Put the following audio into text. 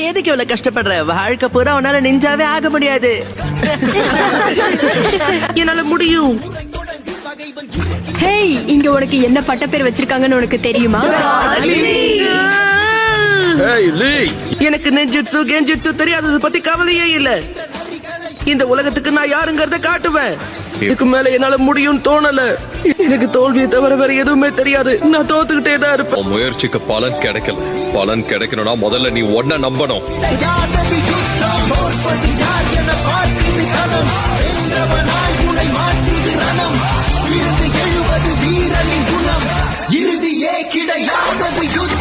எதுக்கு இவ்வளவு கஷ்டப்படுற? வாழ்க்கை பூரா உன்னால நெஞ்சாவே ஆக முடியாது. என்னால முடியும். ஹேய், இங்க உனக்கு என்ன பட்டப்பேர் வச்சிருக்காங்கன்னு உனக்கு தெரியுமா? எனக்கு நெஞ்சிட்சு கெஞ்சிட்சு தெரியாதது பத்தி கவலையே இல்ல. இந்த உலகத்துக்கு நான் யாருங்கறத காட்டுவேன். இதுக்கு மேல என்னால முடியும்னு தோணல. எனக்கு தோல்வியை தவிர வேற எதுவுமே தெரியாது. நான் தோத்துக்கிட்டே தான் இருப்பேன். முயற்சிக்கு பலன் கிடைக்கல. பலன் கிடைக்கணும்னா முதல்ல நீ ஒன்ன நம்பணும். இறுதியே கிடையாதது யுத்தம்.